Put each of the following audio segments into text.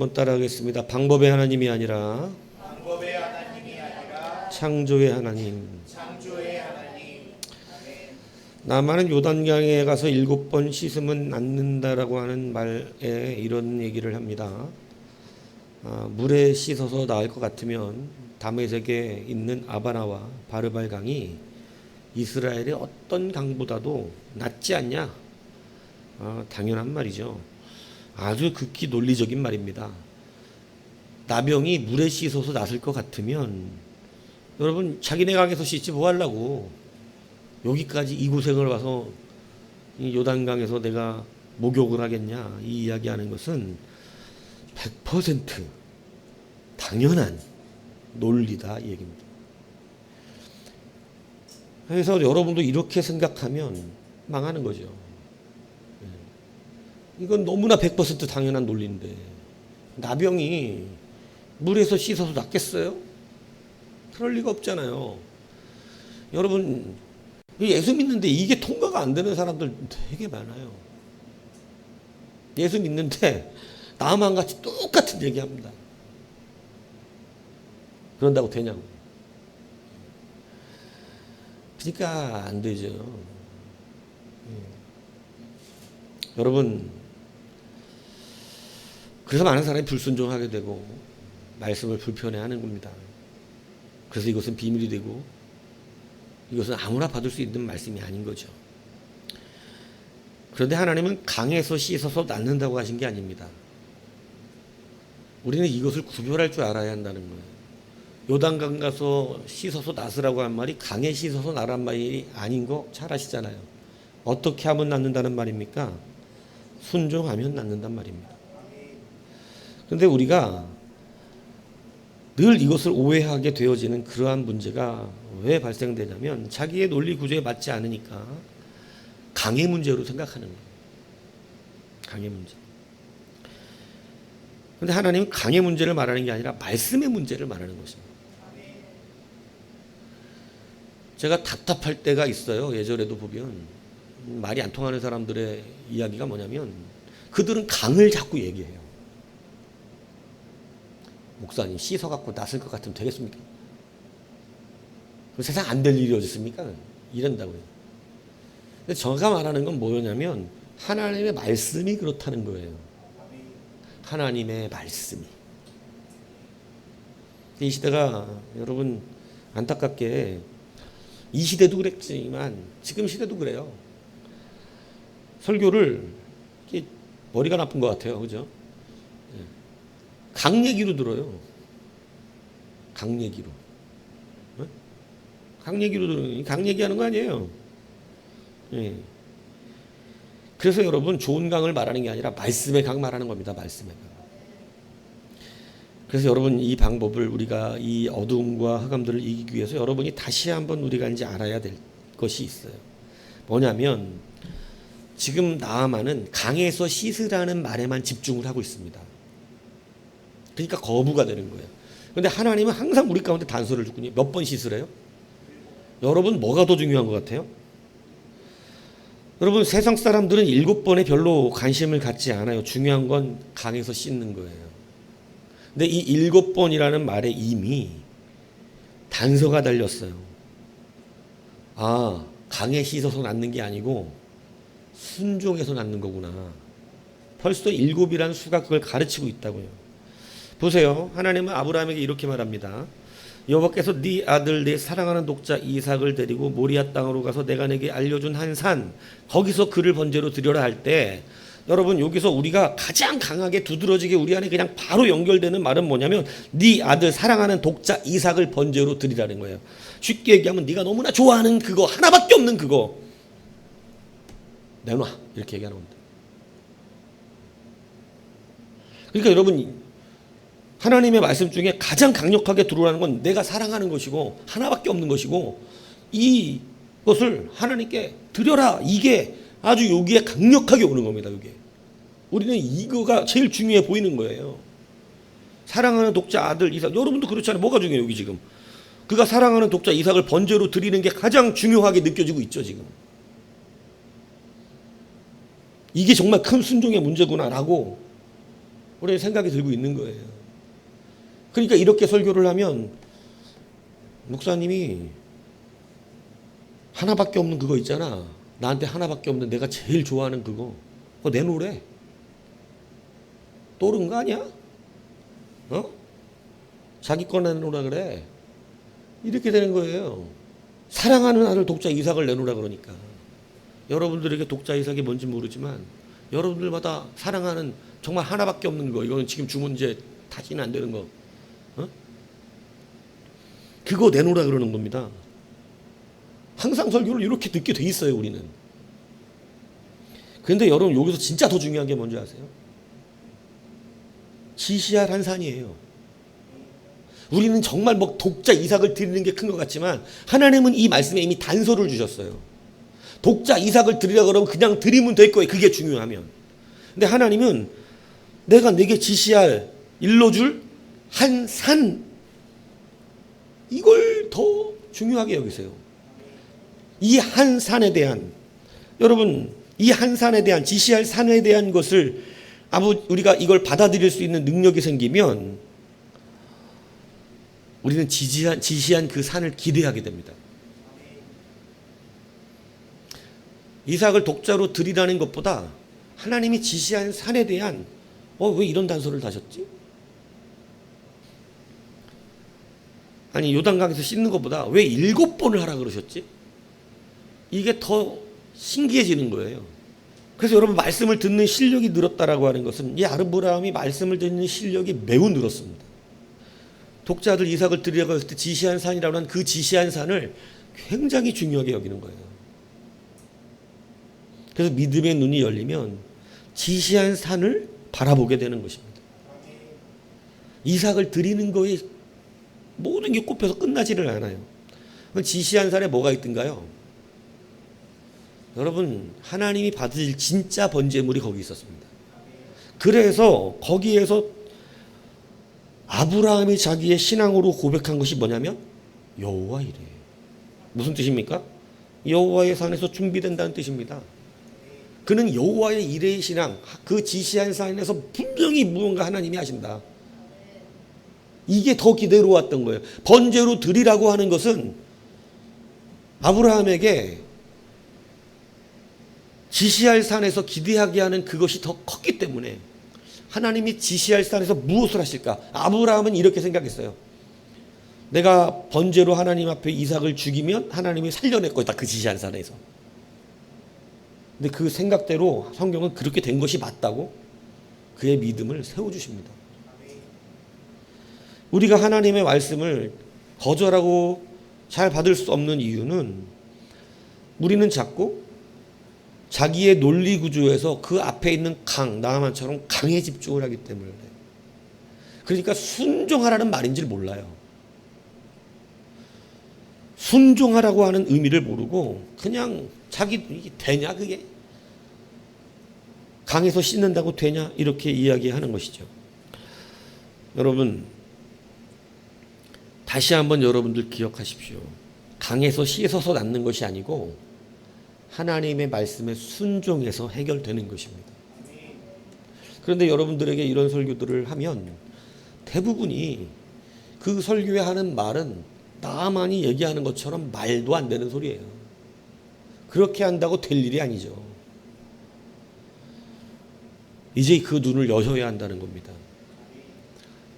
한번 따라하겠습니다. 방법의 하나님이 아니라 창조의 하나님. 나만은 요단강에 가서 7번 씻으면 낫는다라고 하는 말에 이런 얘기를 합니다. 물에 씻어서 나을 것 같으면 다메섹에 있는 아바나와 바르발 강이 이스라엘의 어떤 강보다도 낫지 않냐? 당연한 말이죠. 아주 극히 논리적인 말입니다. 나병이 물에 씻어서 낫을 것 같으면 여러분 자기네 강에서 씻지 뭐 하려고 여기까지 이 고생을 와서 이 요단강에서 내가 목욕을 하겠냐, 이 이야기하는 것은 100% 당연한 논리다 이 얘기입니다. 그래서 여러분도 이렇게 생각하면 망하는 거죠. 이건 너무나 100% 당연한 논리인데 나병이 물에서 씻어서 낫겠어요? 그럴 리가 없잖아요. 여러분 예수 믿는데 이게 통과가 안 되는 사람들 되게 많아요. 예수 믿는데 나만 같이 똑같은 얘기합니다. 그런다고 되냐고. 그러니까 안 되죠. 여러분 그래서 많은 사람이 불순종하게 되고 말씀을 불편해하는 겁니다. 그래서 이것은 비밀이 되고 이것은 아무나 받을 수 있는 말씀이 아닌 거죠. 그런데 하나님은 강에서 씻어서 낫는다고 하신 게 아닙니다. 우리는 이것을 구별할 줄 알아야 한다는 거예요. 요단강 가서 씻어서 낫으라고 한 말이 강에 씻어서 나란 말이 아닌 거 잘 아시잖아요. 어떻게 하면 낫는다는 말입니까? 순종하면 낫는단 말입니다. 그런데 우리가 늘 이것을 오해하게 되어지는 그러한 문제가 왜 발생되냐면 자기의 논리 구조에 맞지 않으니까 강의 문제로 생각하는 거예요. 강의 문제. 그런데 하나님은 강의 문제를 말하는 게 아니라 말씀의 문제를 말하는 것입니다. 제가 답답할 때가 있어요. 예전에도 보면 말이 안 통하는 사람들의 이야기가 뭐냐면 그들은 강을 자꾸 얘기해요. 목사님 씻어갖고 낫을 것 같으면 되겠습니까? 세상 안 될 일이 어디 있습니까? 이런다고요. 근데 제가 말하는 건 뭐냐면 하나님의 말씀이 그렇다는 거예요. 하나님의 말씀이. 이 시대가 여러분 안타깝게 이 시대도 그랬지만 지금 시대도 그래요. 설교를 머리가 나쁜 것 같아요. 그죠? 강 얘기로 들어요. 강 얘기로. 강 얘기로 들어요. 강 얘기하는 거 아니에요. 예. 그래서 여러분 좋은 강을 말하는 게 아니라 말씀의 강 말하는 겁니다. 말씀의 강. 그래서 여러분 이 방법을 우리가 이 어두움과 흑암들을 이기기 위해서 여러분이 다시 한번 우리가 이제 알아야 될 것이 있어요. 뭐냐면 지금 나아만은 강에서 씻으라는 말에만 집중을 하고 있습니다. 그러니까 거부가 되는 거예요. 그런데 하나님은 항상 우리 가운데 단서를 주고 몇 번 씻으래요? 여러분 뭐가 더 중요한 것 같아요? 여러분 세상 사람들은 7번에 별로 관심을 갖지 않아요. 중요한 건 강에서 씻는 거예요. 근데 이 7번이라는 말에 이미 단서가 달렸어요. 아, 강에 씻어서 낫는 게 아니고 순종해서 낫는 거구나. 벌써 7이라는 수가 그걸 가르치고 있다고요. 보세요. 하나님은 아브라함에게 이렇게 말합니다. 여호와께서 네 아들 내 사랑하는 독자 이삭을 데리고 모리아 땅으로 가서 내가 내게 알려준 한 산 거기서 그를 번제로 드려라 할 때 여러분 여기서 우리가 가장 강하게 두드러지게 우리 안에 그냥 바로 연결되는 말은 뭐냐면 네 아들 사랑하는 독자 이삭을 번제로 드리라는 거예요. 쉽게 얘기하면 네가 너무나 좋아하는 그거 하나밖에 없는 그거 내놔 이렇게 얘기하는 겁니다. 그러니까 여러분 하나님의 말씀 중에 가장 강력하게 들어오라는 건 내가 사랑하는 것이고 하나밖에 없는 것이고 이것을 하나님께 드려라. 이게 아주 여기에 강력하게 오는 겁니다. 여기에. 우리는 이거가 제일 중요해 보이는 거예요. 사랑하는 독자 아들 이삭. 여러분도 그렇잖아요. 뭐가 중요해요 여기 지금. 그가 사랑하는 독자 이삭을 번제로 드리는 게 가장 중요하게 느껴지고 있죠 지금. 이게 정말 큰 순종의 문제구나라고 우리는 생각이 들고 있는 거예요. 그러니까 이렇게 설교를 하면 목사님이 하나밖에 없는 그거 있잖아. 나한테 하나밖에 없는 내가 제일 좋아하는 그거 내놓으래. 또른 거 아니야? 자기 거 내놓으라 그래. 이렇게 되는 거예요. 사랑하는 아들 독자 이삭을 내놓으라 그러니까. 여러분들에게 독자 이삭이 뭔지 모르지만 여러분들마다 사랑하는 정말 하나밖에 없는 거, 이거는 지금 주문제 다시는 안 되는 거, 그거 내놓으라 그러는 겁니다. 항상 설교를 이렇게 듣게 돼 있어요, 우리는. 그런데 여러분, 여기서 진짜 더 중요한 게 뭔지 아세요? 지시할 한 산이에요. 우리는 정말 뭐 독자 이삭을 드리는 게 큰 것 같지만 하나님은 이 말씀에 이미 단서를 주셨어요. 독자 이삭을 드리라 그러면 그냥 드리면 될 거예요. 그게 중요하면. 근데 하나님은 내가 네게 지시할, 일러줄 한 산, 이걸 더 중요하게 여기세요. 이 한 산에 대한, 여러분, 이 한 산에 대한, 지시할 산에 대한 것을 우리가 이걸 받아들일 수 있는 능력이 생기면 우리는 지시한 그 산을 기대하게 됩니다. 이삭을 독자로 드리라는 것보다 하나님이 지시한 산에 대한 왜 이런 단서를 다셨지? 아니, 요단강에서 씻는 것보다 왜 7번을 하라 그러셨지? 이게 더 신기해지는 거예요. 그래서 여러분, 말씀을 듣는 실력이 늘었다라고 하는 것은 이 아브라함이 말씀을 듣는 실력이 매우 늘었습니다. 독자들 이삭을 드리라고 했을 때 지시한 산이라고 하는 그 지시한 산을 굉장히 중요하게 여기는 거예요. 그래서 믿음의 눈이 열리면 지시한 산을 바라보게 되는 것입니다. 이삭을 드리는 거에 모든 게 꼽혀서 끝나지를 않아요. 지시한 산에 뭐가 있던가요? 여러분, 하나님이 받으실 진짜 번제물이 거기 있었습니다. 그래서 거기에서 아브라함이 자기의 신앙으로 고백한 것이 뭐냐면 여호와 이레. 무슨 뜻입니까? 여호와의 산에서 준비된다는 뜻입니다. 그는 여호와의 이레의 신앙, 그 지시한 산에서 분명히 무언가 하나님이 하신다. 이게 더 기대로웠던 거예요. 번제로 드리라고 하는 것은 아브라함에게 지시할 산에서 기대하게 하는 그것이 더 컸기 때문에 하나님이 지시할 산에서 무엇을 하실까? 아브라함은 이렇게 생각했어요. 내가 번제로 하나님 앞에 이삭을 죽이면 하나님이 살려낼 것이다, 그 지시한 산에서. 근데 그 생각대로 성경은 그렇게 된 것이 맞다고 그의 믿음을 세워주십니다. 우리가 하나님의 말씀을 거절하고 잘 받을 수 없는 이유는 우리는 자꾸 자기의 논리 구조에서 그 앞에 있는 나아만처럼 강에 집중을 하기 때문에, 그러니까 순종하라는 말인지를 몰라요. 순종하라고 하는 의미를 모르고 그냥 이게 되냐, 그게? 강에서 씻는다고 되냐? 이렇게 이야기하는 것이죠. 여러분, 다시 한번 여러분들 기억하십시오. 강에서 씻어서 낫는 것이 아니고 하나님의 말씀에 순종해서 해결되는 것입니다. 그런데 여러분들에게 이런 설교들을 하면 대부분이 그 설교에 하는 말은 나만이 얘기하는 것처럼 말도 안 되는 소리예요. 그렇게 한다고 될 일이 아니죠. 이제 그 눈을 여셔야 한다는 겁니다.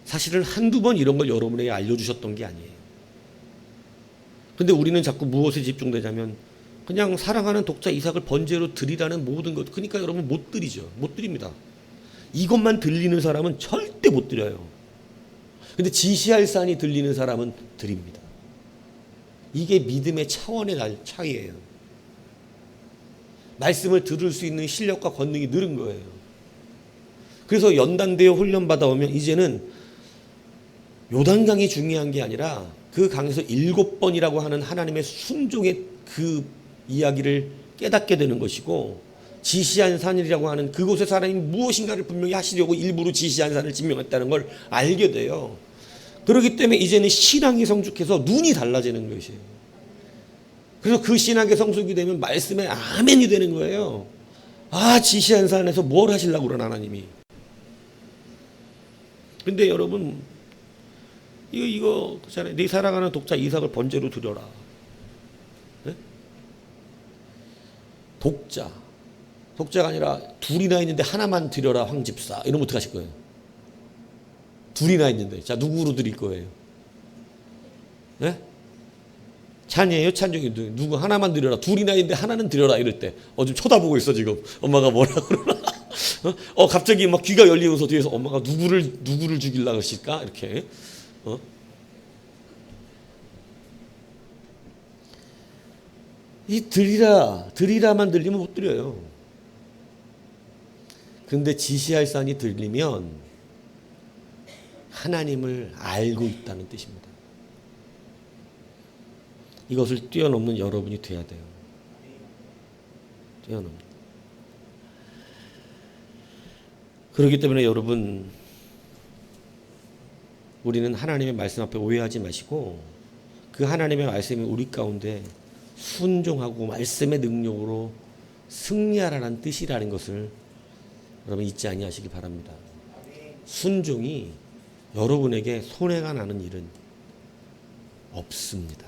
사실은 한두 번 이런 걸 여러분에게 알려주셨던 게 아니에요. 근데 우리는 자꾸 무엇에 집중되냐면 그냥 사랑하는 독자 이삭을 번제로 드리라는 모든 것. 그러니까 여러분 못 드리죠. 못 드립니다. 이것만 들리는 사람은 절대 못 드려요. 근데 지시할 산이 들리는 사람은 드립니다. 이게 믿음의 차원의 차이예요. 말씀을 들을 수 있는 실력과 권능이 늘은 거예요. 그래서 연단되어 훈련받아 오면 이제는 요단강이 중요한 게 아니라 그 강에서 7번이라고 하는 하나님의 순종의 그 이야기를 깨닫게 되는 것이고, 지시한 산이라고 하는 그곳의 사람이 무엇인가를 분명히 하시려고 일부러 지시한 산을 증명했다는 걸 알게 돼요. 그렇기 때문에 이제는 신앙이 성숙해서 눈이 달라지는 것이에요. 그래서 그 신앙의 성숙이 되면 말씀에 아멘이 되는 거예요. 지시한 산에서 뭘 하시려고 그러나 하나님이. 근데 여러분 이거 그잖아요. 네 사랑하는 독자 이삭을 번제로 드려라. 네? 독자가 아니라 둘이나 있는데 하나만 드려라 황집사. 이러면 어떡하실 거예요? 둘이나 있는데 자 누구로 드릴 거예요? 네? 찬이에요? 찬종이 누구 하나만 드려라. 둘이나 있는데 하나는 드려라. 이럴 때 좀 쳐다보고 있어 지금. 엄마가 뭐라 그러나? 갑자기 막 귀가 열리면서 뒤에서 엄마가 누구를 죽이려고 그러실까? 이렇게. 이 드리라만 들리면 못 드려요. 근데 지시할 산이 들리면 하나님을 알고 있다는 뜻입니다. 이것을 뛰어넘는 여러분이 돼야 돼요. 뛰어넘는. 그렇기 때문에 여러분, 우리는 하나님의 말씀 앞에 오해하지 마시고 그 하나님의 말씀이 우리 가운데 순종하고 말씀의 능력으로 승리하라는 뜻이라는 것을 여러분 잊지 아니하시기 바랍니다. 순종이 여러분에게 손해가 나는 일은 없습니다.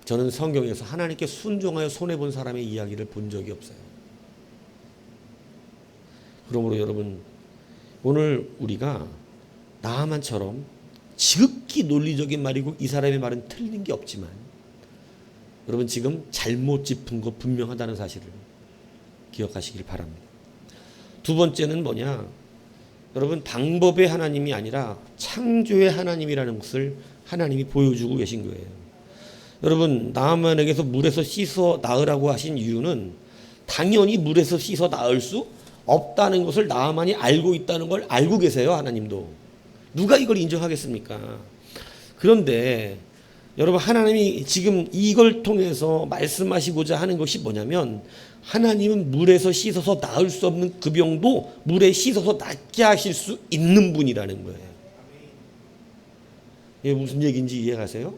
저는 성경에서 하나님께 순종하여 손해본 사람의 이야기를 본 적이 없어요. 그러므로 여러분, 오늘 우리가 나하만처럼 지극히 논리적인 말이고 이 사람의 말은 틀린 게 없지만 여러분 지금 잘못 짚은 거 분명하다는 사실을 기억하시길 바랍니다. 두 번째는 뭐냐? 여러분 방법의 하나님이 아니라 창조의 하나님이라는 것을 하나님이 보여주고 계신 거예요. 여러분 나하만에게서 물에서 씻어 나으라고 하신 이유는 당연히 물에서 씻어 나을 수 없다는 것을 나하만이 알고 있다는 걸 알고 계세요. 하나님도. 누가 이걸 인정하겠습니까? 그런데 여러분 하나님이 지금 이걸 통해서 말씀하시고자 하는 것이 뭐냐면 하나님은 물에서 씻어서 나을 수 없는 그 병도 물에 씻어서 낫게 하실 수 있는 분이라는 거예요. 이게 무슨 얘기인지 이해가세요?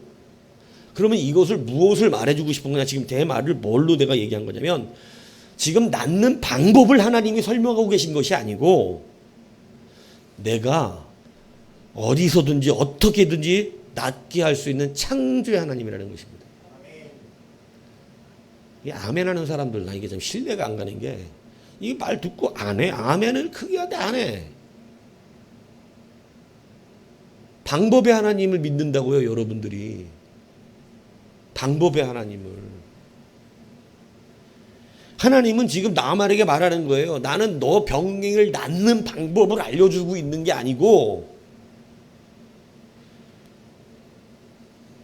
그러면 이것을 무엇을 말해주고 싶은 거냐? 지금 제 말을 뭘로 내가 얘기한 거냐면 지금 낫는 방법을 하나님이 설명하고 계신 것이 아니고 내가 어디서든지 어떻게든지 낫게 할 수 있는 창조의 하나님이라는 것입니다. 이 아멘 하는 사람들 나 이게 좀 신뢰가 안 가는 게 이 말 듣고 안 해. 아멘을 크게 하되 안 해. 방법의 하나님을 믿는다고요, 여러분들이. 방법의 하나님을. 하나님은 지금 나만에게 말하는 거예요. 나는 너 병을 낫는 방법을 알려주고 있는 게 아니고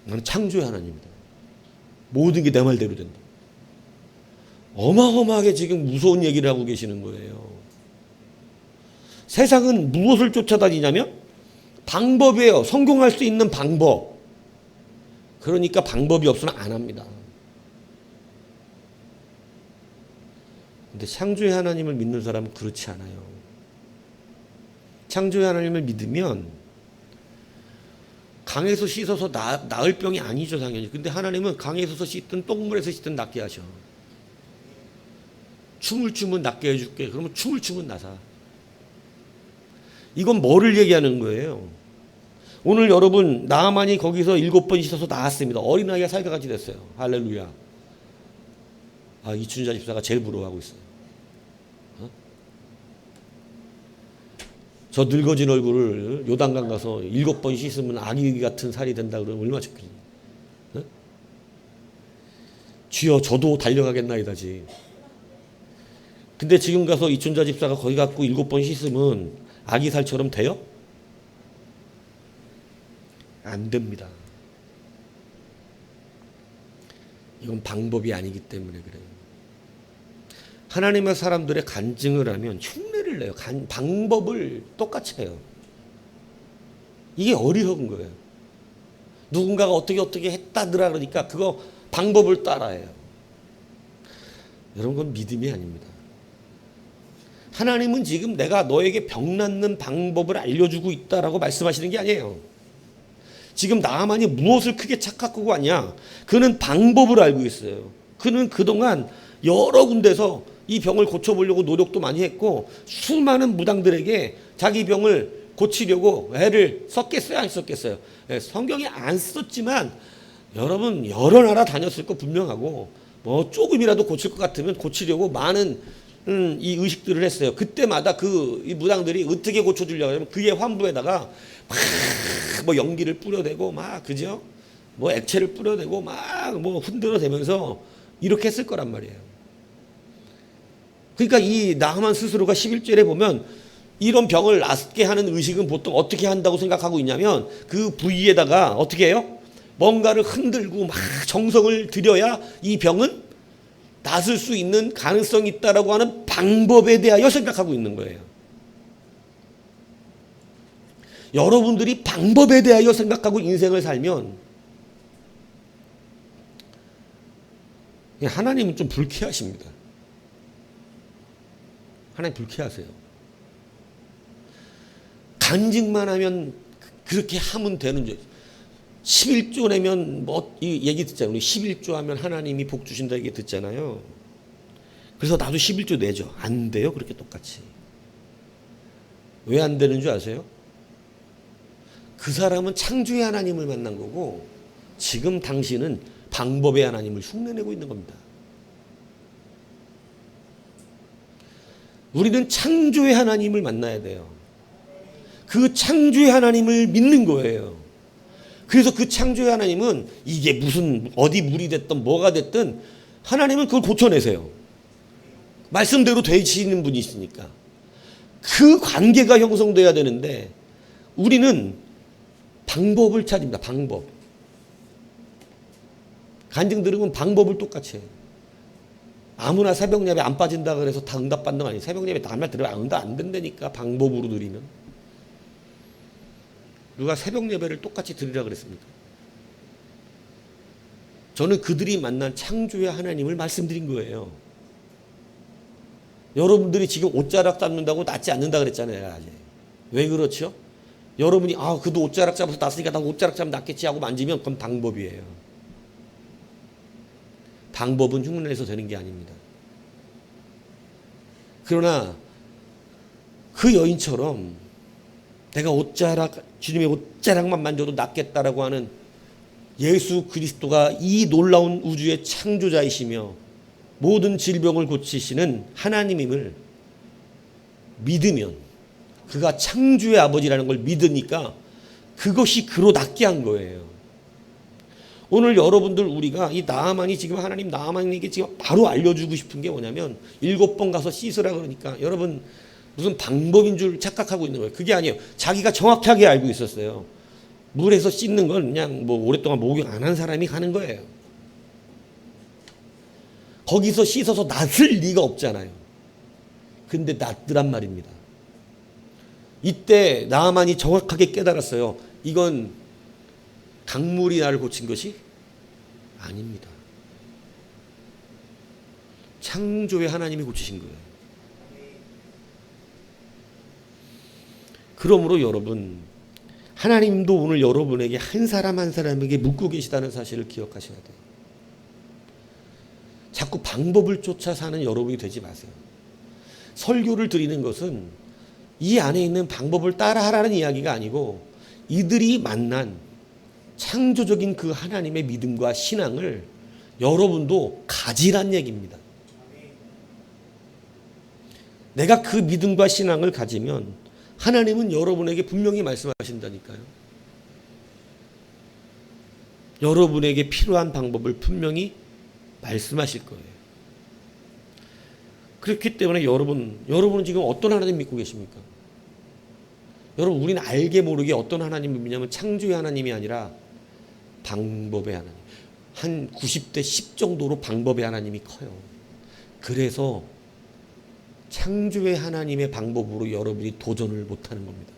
나는 창조의 하나님이다. 모든 게 내 말대로 된다. 어마어마하게 지금 무서운 얘기를 하고 계시는 거예요. 세상은 무엇을 쫓아다니냐면 방법이에요. 성공할 수 있는 방법. 그러니까 방법이 없으면 안 합니다. 근데 창조의 하나님을 믿는 사람은 그렇지 않아요. 창조의 하나님을 믿으면 강에서 씻어서 나을 병이 아니죠, 당연히. 근데 하나님은 강에서 씻든 똥물에서 씻든 낫게 하셔. 춤을 추면 낫게 해줄게. 그러면 춤을 추면 나사. 이건 뭐를 얘기하는 거예요? 오늘 여러분 나하만이 거기서 7번 씻어서 나았습니다. 어린아이가 살가같이 됐어요. 할렐루야. 이춘자 집사가 제일 부러워하고 있어요. 저 늙어진 얼굴을 요단강 가서 7번 씻으면 아기 같은 살이 된다 그러면 얼마나 좋겠니? 주여 저도 달려가겠나이다지. 근데 지금 가서 이춘자 집사가 거기 갖고 7번 씻으면 아기 살처럼 돼요? 안 됩니다. 이건 방법이 아니기 때문에 그래요. 하나님의 사람들의 간증을 하면 흉내를 내요. 방법을 똑같이 해요. 이게 어리석은 거예요. 누군가가 어떻게 했다더라 그러니까 그거 방법을 따라해요. 여러분 그건 믿음이 아닙니다. 하나님은 지금 내가 너에게 병 낫는 방법을 알려주고 있다라고 말씀하시는 게 아니에요. 지금 나하만이 무엇을 크게 착각하고 왔냐? 그는 방법을 알고 있어요. 그는 그동안 여러 군데서 이 병을 고쳐보려고 노력도 많이 했고 수많은 무당들에게 자기 병을 고치려고 애를 썼겠어요? 안 썼겠어요? 예, 성경에 안 썼지만 여러분 여러 나라 다녔을 거 분명하고 뭐 조금이라도 고칠 것 같으면 고치려고 많은 이 의식들을 했어요. 그때마다 이 무당들이 어떻게 고쳐주려고 하면 그의 환부에다가 막 뭐 연기를 뿌려대고 막 그죠? 뭐 액체를 뿌려대고 막 뭐 흔들어대면서 이렇게 했을 거란 말이에요. 그러니까 이 나하만 스스로가 11절에 보면 이런 병을 낫게 하는 의식은 보통 어떻게 한다고 생각하고 있냐면 그 부위에다가 어떻게 해요? 뭔가를 흔들고 막 정성을 들여야 이 병은 낫을 수 있는 가능성이 있다라고 하는 방법에 대하여 생각하고 있는 거예요. 여러분들이 방법에 대하여 생각하고 인생을 살면 하나님은 좀 불쾌하십니다. 하나님 불쾌하세요. 간직만 하면 그렇게 하면 되는 줄. 11조 내면 뭐 이 얘기 듣잖아요. 우리 11조 하면 하나님이 복 주신다 얘기 듣잖아요. 그래서 나도 11조 내죠. 안 돼요. 그렇게 똑같이. 왜 안 되는 줄 아세요? 그 사람은 창조의 하나님을 만난 거고 지금 당신은 방법의 하나님을 흉내내고 있는 겁니다. 우리는 창조의 하나님을 만나야 돼요. 그 창조의 하나님을 믿는 거예요. 그래서 그 창조의 하나님은 이게 무슨 어디 물이 됐든 뭐가 됐든 하나님은 그걸 고쳐내세요. 말씀대로 되시는 분이 있으니까. 그 관계가 형성돼야 되는데 우리는 방법을 찾습니다. 방법. 간증 들으면 방법을 똑같이 해요. 아무나 새벽 예배 안 빠진다 그래서 다 응답받는 거 아니에요. 새벽 예배 다음날 들으면 응답 안 된다니까. 방법으로 드리면. 누가 새벽 예배를 똑같이 드리라 그랬습니까? 저는 그들이 만난 창조의 하나님을 말씀드린 거예요. 여러분들이 지금 옷자락 잡는다고 낫지 않는다 그랬잖아요. 아직. 왜 그렇죠? 여러분이 그도 옷자락 잡아서 낫으니까 나 옷자락 잡으면 낫겠지 하고 만지면 그건 방법이에요. 방법은 흉내내서 되는 게 아닙니다. 그러나 그 여인처럼 내가 주님의 옷자락만 만져도 낫겠다라고 하는 예수 그리스도가 이 놀라운 우주의 창조자이시며 모든 질병을 고치시는 하나님임을 믿으면 그가 창조의 아버지라는 걸 믿으니까 그것이 그로 낫게 한 거예요. 오늘 여러분들 우리가 이 나아만이 지금 하나님 나아만에게 지금 바로 알려주고 싶은 게 뭐냐면 7번 가서 씻으라 그러니까 여러분 무슨 방법인 줄 착각하고 있는 거예요. 그게 아니에요. 자기가 정확하게 알고 있었어요. 물에서 씻는 건 그냥 뭐 오랫동안 목욕 안 한 사람이 가는 거예요. 거기서 씻어서 낫을 리가 없잖아요. 근데 낫더란 말입니다. 이때 나아만이 정확하게 깨달았어요. 이건 강물이 나를 고친 것이 아닙니다. 창조의 하나님이 고치신 거예요. 그러므로 여러분, 하나님도 오늘 여러분에게 한 사람 한 사람에게 묻고 계시다는 사실을 기억하셔야 돼요. 자꾸 방법을 쫓아 사는 여러분이 되지 마세요. 설교를 드리는 것은 이 안에 있는 방법을 따라하라는 이야기가 아니고 이들이 만난 창조적인 그 하나님의 믿음과 신앙을 여러분도 가지란 얘기입니다. 내가 그 믿음과 신앙을 가지면 하나님은 여러분에게 분명히 말씀하신다니까요. 여러분에게 필요한 방법을 분명히 말씀하실 거예요. 그렇기 때문에 여러분은 지금 어떤 하나님 믿고 계십니까? 여러분, 우리는 알게 모르게 어떤 하나님을 믿냐면 창조의 하나님이 아니라 방법의 하나님. 한 90대 10 정도로 방법의 하나님이 커요. 그래서 창조의 하나님의 방법으로 여러분이 도전을 못하는 겁니다.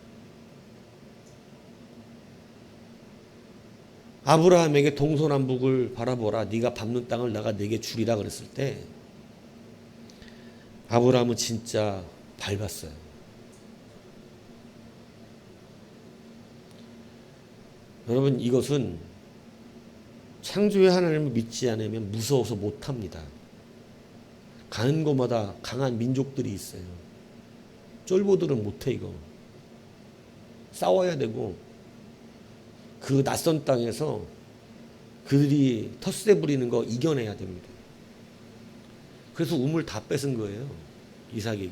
아브라함에게 동서남북을 바라보라. 네가 밟는 땅을 내가 네게 주리라 그랬을 때 아브라함은 진짜 밟았어요. 여러분, 이것은 창조의 하나님을 믿지 않으면 무서워서 못합니다. 가는 곳마다 강한 민족들이 있어요. 쫄보들은 못해 이거. 싸워야 되고 그 낯선 땅에서 그들이 텃세 부리는 거 이겨내야 됩니다. 그래서 우물 다 뺏은 거예요. 이삭에게.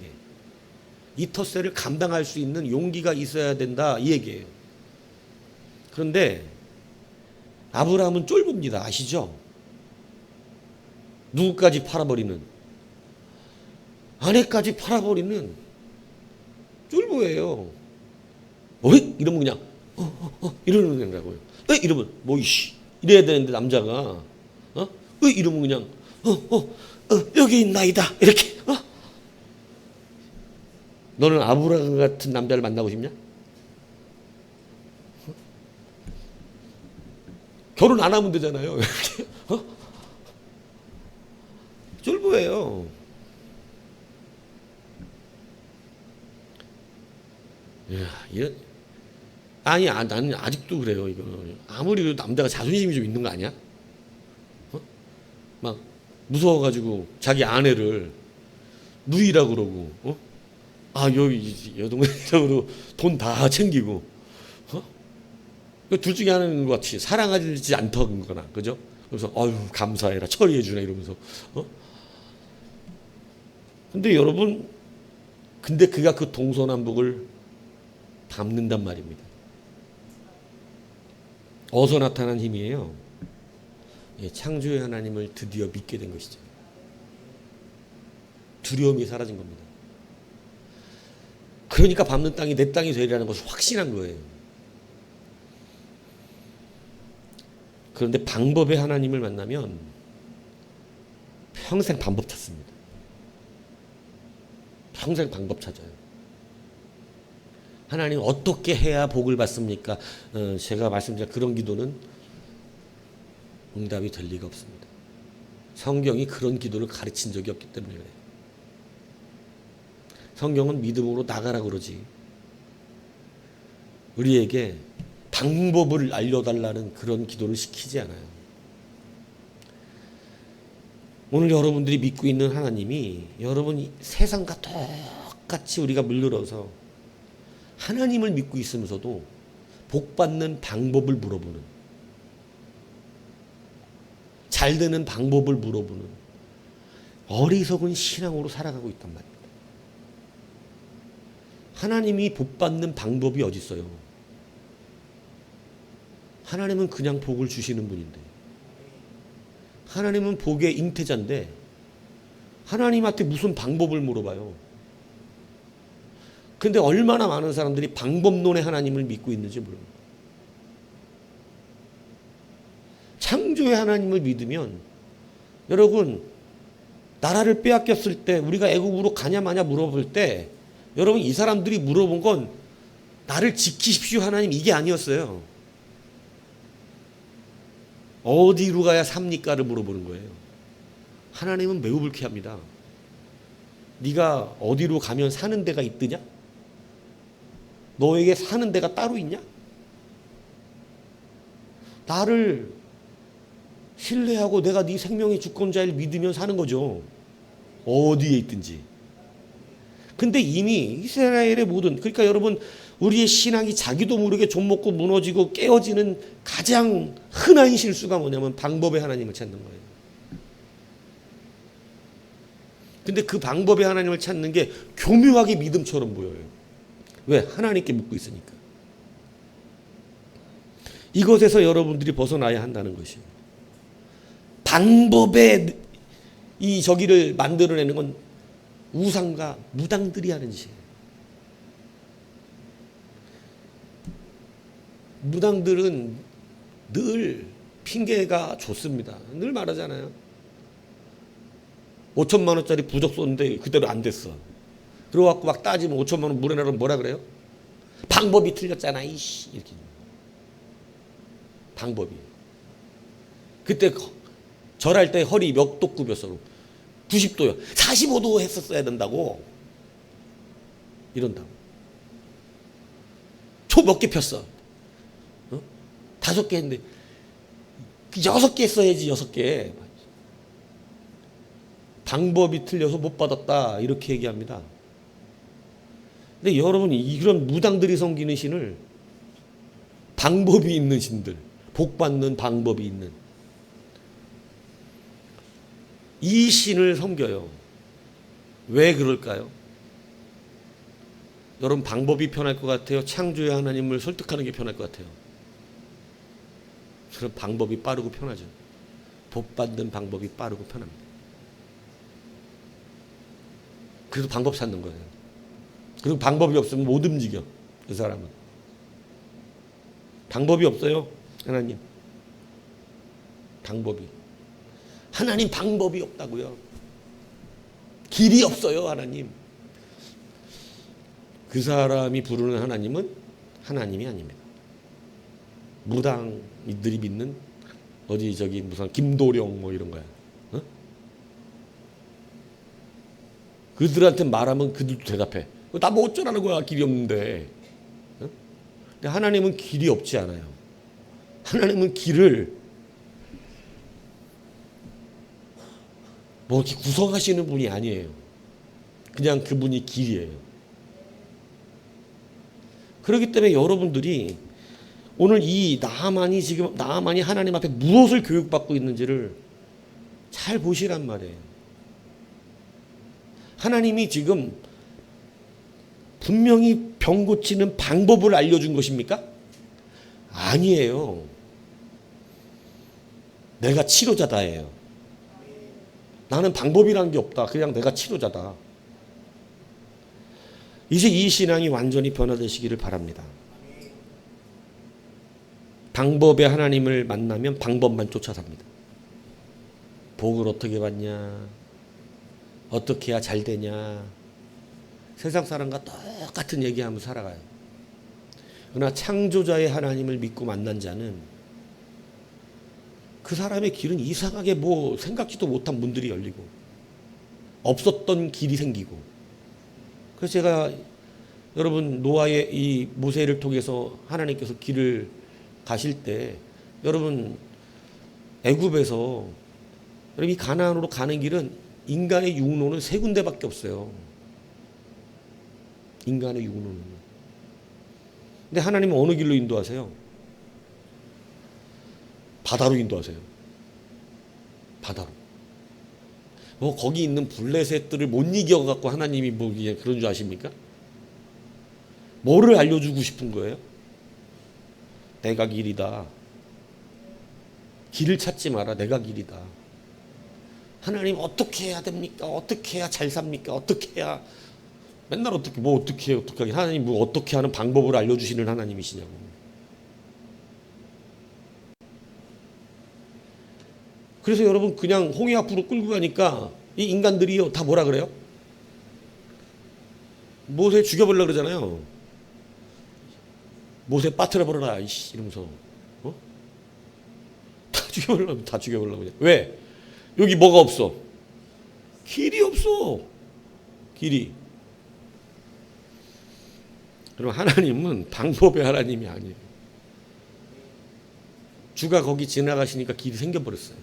이 텃세를 감당할 수 있는 용기가 있어야 된다 이 얘기예요. 그런데 아브라함은 쫄봅니다. 아시죠? 누구까지 팔아버리는, 아내까지 팔아버리는 쫄보예요. 어이? 이러면 그냥 이러는 거라고요. 이러면 뭐 이씨 이래야 되는데 남자가 이러면 그냥 여기 있나이다 이렇게. 너는 아브라함 같은 남자를 만나고 싶냐? 결혼 안 하면 되잖아요. 이렇게. 쫄보예요. 아니, 나는 아직도 그래요. 이거 아무리 그래도 남자가 자존심이 좀 있는 거 아니야? 막 무서워가지고 자기 아내를 누이라 그러고, 여기 여동생으로 돈 다 챙기고, 둘 중에 하나인 것 같이 사랑하지 않던거나, 그죠? 그래서 아유 감사해라 처리해주네 이러면서. 근데 여러분, 근데 그가 그 동서남북을 밟는단 말입니다. 어디서 나타난 힘이에요? 창조의 하나님을 드디어 믿게 된 것이죠. 두려움이 사라진 겁니다. 그러니까 밟는 땅이 내 땅이 되리라는 것을 확신한 거예요. 그런데 방법의 하나님을 만나면 평생 방법 찾습니다. 평생 방법 찾아요. 하나님 어떻게 해야 복을 받습니까? 제가 말씀드린 그런 기도는 응답이 될 리가 없습니다. 성경이 그런 기도를 가르친 적이 없기 때문에 그래요. 성경은 믿음으로 나가라 그러지 우리에게 방법을 알려달라는 그런 기도를 시키지 않아요. 오늘 여러분들이 믿고 있는 하나님이 여러분이 세상과 똑같이 우리가 물들어서 하나님을 믿고 있으면서도 복받는 방법을 물어보는, 잘 되는 방법을 물어보는 어리석은 신앙으로 살아가고 있단 말입니다. 하나님이 복받는 방법이 어디 있어요? 하나님은 그냥 복을 주시는 분인데, 하나님은 복의 임태자인데 하나님한테 무슨 방법을 물어봐요? 근데 얼마나 많은 사람들이 방법론의 하나님을 믿고 있는지 모릅니다. 창조의 하나님을 믿으면 여러분, 나라를 빼앗겼을 때 우리가 애국으로 가냐 마냐 물어볼 때 여러분, 이 사람들이 물어본 건 나를 지키십시오 하나님 이게 아니었어요. 어디로 가야 삽니까를 물어보는 거예요. 하나님은 매우 불쾌합니다. 네가 어디로 가면 사는 데가 있느냐? 너에게 사는 데가 따로 있냐? 나를 신뢰하고 내가 네 생명의 주권자를 믿으면 사는 거죠. 어디에 있든지. 근데 이미 이스라엘의 모든, 그러니까 여러분, 우리의 신앙이 자기도 모르게 좀 먹고 무너지고 깨어지는 가장 흔한 실수가 뭐냐면 방법의 하나님을 찾는 거예요. 근데 그 방법의 하나님을 찾는 게 교묘하게 믿음처럼 보여요. 왜? 하나님께 묻고 있으니까. 이것에서 여러분들이 벗어나야 한다는 것이에요. 방법의 이 저기를 만들어내는 건 우상과 무당들이 하는 짓이에요. 무당들은 늘 핑계가 좋습니다. 늘 말하잖아요. 5천만 원짜리 부적 쏘는데 그대로 안 됐어. 그러고 막 따지면 5천만 원 물에 나르면 뭐라 그래요? 방법이 틀렸잖아 이씨 이렇게. 방법이. 그때 절할 때 허리 몇 도 굽였어? 90도요. 45도 했었어야 된다고. 이런다고. 초 몇 개 폈어? 5개 했는데 6개 써야지 6개. 방법이 틀려서 못 받았다 이렇게 얘기합니다. 근데 여러분이 이런 무당들이 섬기는 신을 방법이 있는 신들, 복 받는 방법이 있는 이 신을 섬겨요. 왜 그럴까요? 여러분, 방법이 편할 것 같아요? 창조의 하나님을 설득하는 게 편할 것 같아요? 그럼 방법이 빠르고 편하죠. 복 받는 방법이 빠르고 편합니다. 그래서 방법 찾는 거예요. 그리고 방법이 없으면 못 움직여. 그 사람은 방법이 없어요. 하나님 방법이, 하나님 방법이 없다고요. 길이 없어요. 하나님. 그 사람이 부르는 하나님은 하나님이 아닙니다. 무당이들이 믿는 어디 저기 무슨 김도령 뭐 이런 거야. 어? 그들한테 말하면 그들도 대답해. 나 뭐 어쩌라는 거야. 길이 없는데. 어? 근데 하나님은 길이 없지 않아요. 하나님은 길을 뭐 이렇게 구성하시는 분이 아니에요. 그냥 그분이 길이에요. 그렇기 때문에 여러분들이 오늘 이 나아만이 하나님 앞에 무엇을 교육받고 있는지를 잘 보시란 말이에요. 하나님이 지금 분명히 병 고치는 방법을 알려준 것입니까? 아니에요. 내가 치료자다예요. 나는 방법이라는 게 없다. 그냥 내가 치료자다. 이제 이 신앙이 완전히 변화되시기를 바랍니다. 방법의 하나님을 만나면 방법만 쫓아 삽니다. 복을 어떻게 받냐, 어떻게 해야 잘 되냐, 세상 사람과 똑같은 얘기하면서 살아가요. 그러나 창조자의 하나님을 믿고 만난 자는 그 사람의 길은 이상하게 뭐 생각지도 못한 문들이 열리고 없었던 길이 생기고. 그래서 제가 여러분 노아의 이 모세를 통해서 하나님께서 길을 가실 때 여러분 애굽에서 여러분 이 가나안으로 가는 길은 인간의 육로는 세 군데밖에 없어요. 인간의 육로는. 근데 하나님은 어느 길로 인도하세요? 바다로 인도하세요. 바다로. 뭐 거기 있는 블레셋들을 못 이겨갖고 하나님이 뭐 그런 줄 아십니까? 뭐를 알려주고 싶은 거예요? 내가 길이다. 길을 찾지 마라. 내가 길이다. 하나님 어떻게 해야 됩니까? 어떻게 해야 잘 삽니까? 어떻게 해야 맨날 어떻게 뭐 어떻게 해 어떻게 하긴 하나님 뭐 어떻게 하는 방법을 알려주시는 하나님이시냐고. 그래서 여러분 그냥 홍해 앞으로 끌고 가니까 이 인간들이요 다 뭐라 그래요? 모세 죽여버리려고 그러잖아요. 모세 빠뜨려 버려라 이씨 이러면서 어? 다 죽여버리려고 왜? 여기 뭐가 없어? 길이 없어. 길이. 그럼 하나님은 방법의 하나님이 아니에요. 주가 거기 지나가시니까 길이 생겨버렸어요.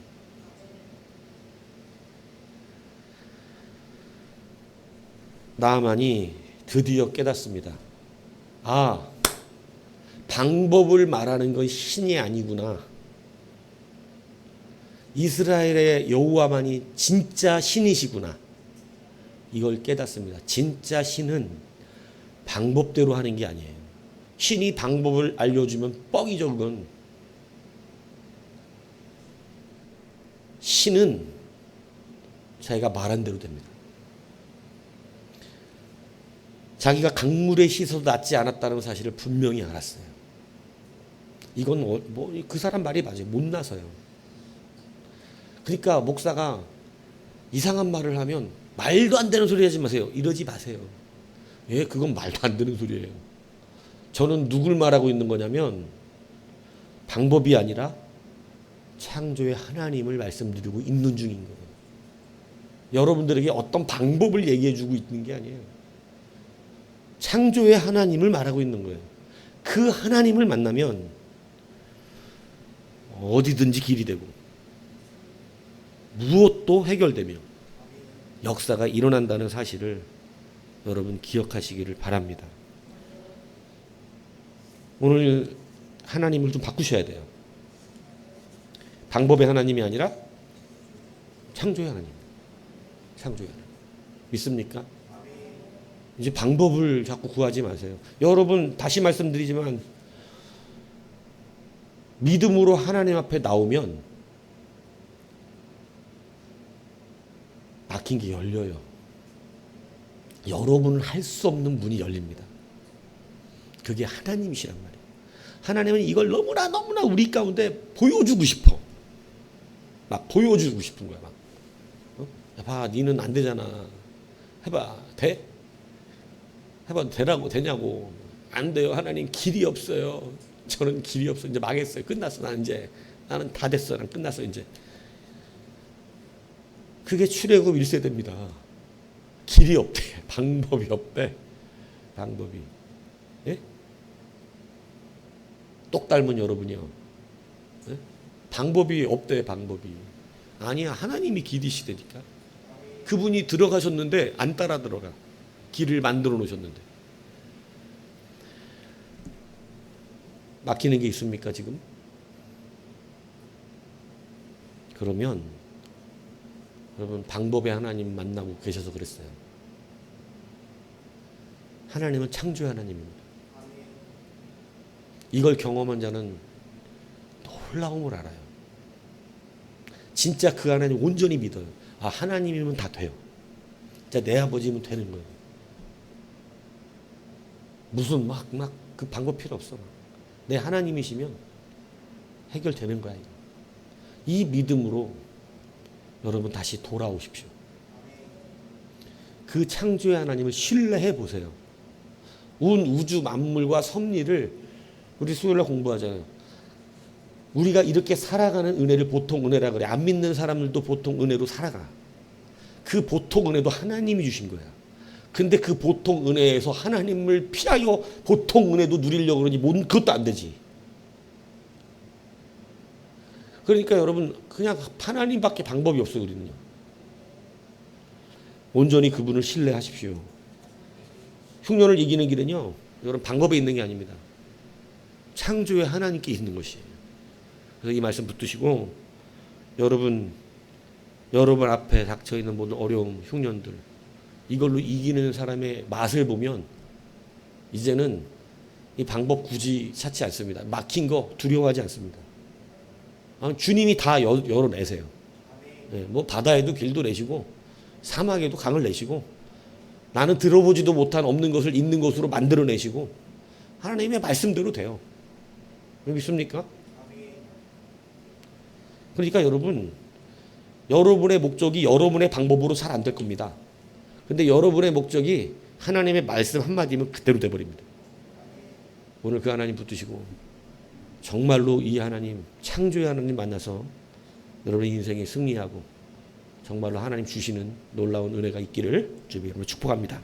나아만이 드디어 깨닫습니다. 아, 방법을 말하는 건 신이 아니구나. 이스라엘의 여호와만이 진짜 신이시구나. 이걸 깨닫습니다. 진짜 신은 방법대로 하는 게 아니에요. 신이 방법을 알려주면 뻥이죠, 그건. 신은 자기가 말한 대로 됩니다. 자기가 강물에 씻어도 낫지 않았다는 사실을 분명히 알았어요. 이건 뭐 그 사람 말이 맞아요. 못 나서요. 그러니까 목사가 이상한 말을 하면 말도 안 되는 소리 하지 마세요. 이러지 마세요. 예, 그건 말도 안 되는 소리예요. 저는 누굴 말하고 있는 거냐면 방법이 아니라 창조의 하나님을 말씀드리고 있는 중인 거예요. 여러분들에게 어떤 방법을 얘기해 주고 있는 게 아니에요. 창조의 하나님을 말하고 있는 거예요. 그 하나님을 만나면 어디든지 길이 되고 무엇도 해결되며 역사가 일어난다는 사실을 여러분 기억하시기를 바랍니다. 오늘 하나님을 좀 바꾸셔야 돼요. 방법의 하나님이 아니라 창조의 하나님. 창조의 하나님. 믿습니까? 이제 방법을 자꾸 구하지 마세요. 여러분 다시 말씀드리지만 믿음으로 하나님 앞에 나오면 막힌 게 열려요. 여러분은 할 수 없는 문이 열립니다. 그게 하나님이시란 말이에요. 하나님은 이걸 너무나 우리 가운데 보여주고 싶어. 막 보여주고 싶은 거야. 막. 야, 봐, 니는 안 되잖아. 해봐, 돼? 해봐, 되냐고. 안 돼요. 하나님 길이 없어요. 저는 길이 없어. 이제 망했어요. 끝났어. 나는 다 됐어. 난 끝났어. 이제. 그게 출애굽 1세대입니다. 길이 없대. 방법이 없대. 방법이. 예? 똑 닮은 여러분이요. 예? 방법이 없대. 방법이. 아니야. 하나님이 길이시대니까. 그분이 들어가셨는데 안 따라 들어가. 길을 만들어 놓으셨는데. 막히는 게 있습니까 지금? 그러면 여러분 방법의 하나님 만나고 계셔서 그랬어요. 하나님은 창조의 하나님입니다. 이걸 경험한 자는 놀라움을 알아요. 진짜 그 하나님 온전히 믿어요. 아, 하나님이면 다 돼요. 진짜 내 아버지면 되는 거예요. 무슨 막 그 방법 필요 없어. 내 하나님이시면 해결되는 거야. 이 믿음으로 여러분 다시 돌아오십시오. 그 창조의 하나님을 신뢰해 보세요. 온 우주 만물과 섭리를 우리 수요일날 공부하잖아요. 우리가 이렇게 살아가는 은혜를 보통 은혜라 그래. 안 믿는 사람들도 보통 은혜로 살아가. 그 보통 은혜도 하나님이 주신 거야. 근데 그 보통 은혜에서 하나님을 피하여 보통 은혜도 누리려고 그러니 그것도 안 되지. 그러니까 여러분 그냥 하나님밖에 방법이 없어요. 우리는요. 온전히 그분을 신뢰하십시오. 흉년을 이기는 길은요. 여러분 방법에 있는 게 아닙니다. 창조의 하나님께 있는 것이에요. 그래서 이 말씀 붙드시고 여러분 앞에 닥쳐있는 모든 어려움, 흉년들 이걸로 이기는 사람의 맛을 보면 이제는 이 방법 굳이 찾지 않습니다. 막힌 거 두려워하지 않습니다. 주님이 다 열어내세요. 네, 뭐 바다에도 길도 내시고 사막에도 강을 내시고 나는 들어보지도 못한 없는 것을 있는 것으로 만들어내시고 하나님의 말씀대로 돼요. 믿습니까? 그러니까 여러분의 목적이 여러분의 방법으로 잘 안 될 겁니다. 근데 여러분의 목적이 하나님의 말씀 한마디면 그대로 돼버립니다. 오늘 그 하나님 붙드시고 정말로 이 하나님 창조의 하나님 만나서 여러분의 인생에 승리하고 정말로 하나님 주시는 놀라운 은혜가 있기를 주님의 이름으로 축복합니다.